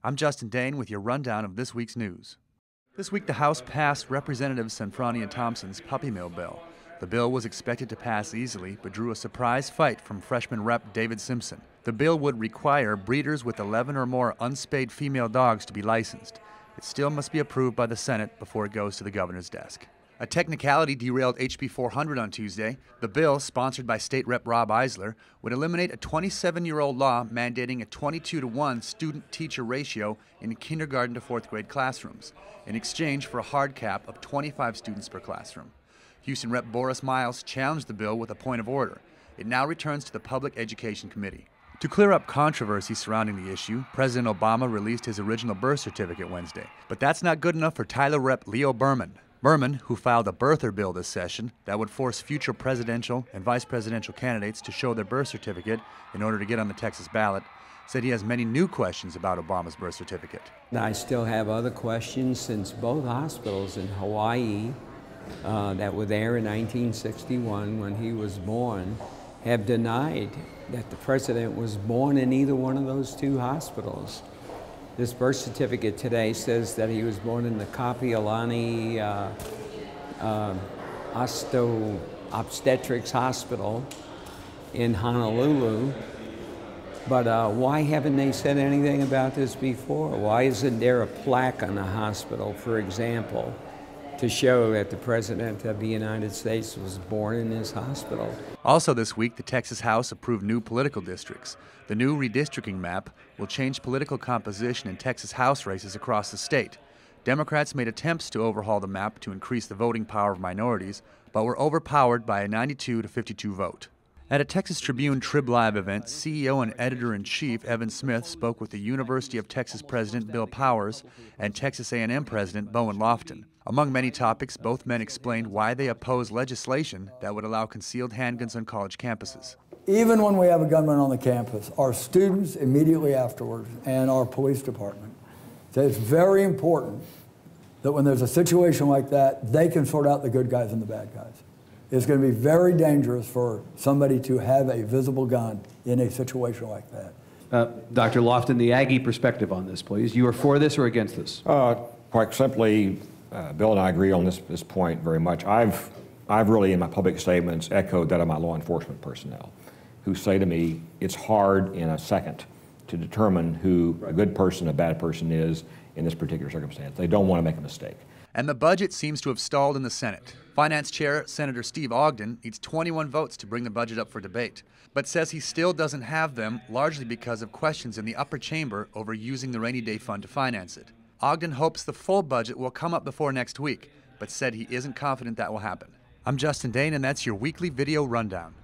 I'm Justin Dane with your rundown of this week's news. This week, the House passed Representative Sanfrani and Thompson's puppy mill bill. The bill was expected to pass easily, but drew a surprise fight from freshman Rep. David Simpson. The bill would require breeders with 11 or more unspayed female dogs to be licensed. It still must be approved by the Senate before it goes to the governor's desk. A technicality derailed HB 400 on Tuesday. The bill, sponsored by State Rep. Rob Eisler, would eliminate a 27-year-old law mandating a 22-to-1 student-teacher ratio in kindergarten to fourth grade classrooms, in exchange for a hard cap of 25 students per classroom. Houston Rep. Boris Miles challenged the bill with a point of order. It now returns to the Public Education Committee. To clear up controversy surrounding the issue, President Obama released his original birth certificate Wednesday. But that's not good enough for Tyler Rep. Leo Berman. Berman, who filed a birther bill this session that would force future presidential and vice presidential candidates to show their birth certificate in order to get on the Texas ballot, said he has many new questions about Obama's birth certificate. I still have other questions since both hospitals in Hawaii that were there in 1961 when he was born have denied that the president was born in either one of those two hospitals. This birth certificate today says that he was born in the Kapiolani Obstetrics Hospital in Honolulu. But why haven't they said anything about this before? Why isn't there a plaque on the hospital, for example, to show that the President of the United States was born in this hospital? Also this week, the Texas House approved new political districts. The new redistricting map will change political composition in Texas House races across the state. Democrats made attempts to overhaul the map to increase the voting power of minorities, but were overpowered by a 92-52 vote. At a Texas Tribune Trib Live event, CEO and Editor-in-Chief Evan Smith spoke with the University of Texas President Bill Powers and Texas A&M President Bowen Lofton. Among many topics, both men explained why they oppose legislation that would allow concealed handguns on college campuses. Even when we have a gunman on the campus, our students immediately afterwards and our police department say it's very important that when there's a situation like that, they can sort out the good guys and the bad guys. It's going to be very dangerous for somebody to have a visible gun in a situation like that. Dr. Lofton, the Aggie perspective on this, please. You are for this or against this? Quite simply, Bill and I agree on this point very much. I've really, in my public statements, echoed that of my law enforcement personnel, who say to me, it's hard in a second to determine who a good person, a bad person is in this particular circumstance. They don't want to make a mistake. And the budget seems to have stalled in the Senate. Finance Chair Senator Steve Ogden needs 21 votes to bring the budget up for debate, but says he still doesn't have them, largely because of questions in the upper chamber over using the rainy day fund to finance it. Ogden hopes the full budget will come up before next week, but said he isn't confident that will happen. I'm Justin Dane, and that's your weekly video rundown.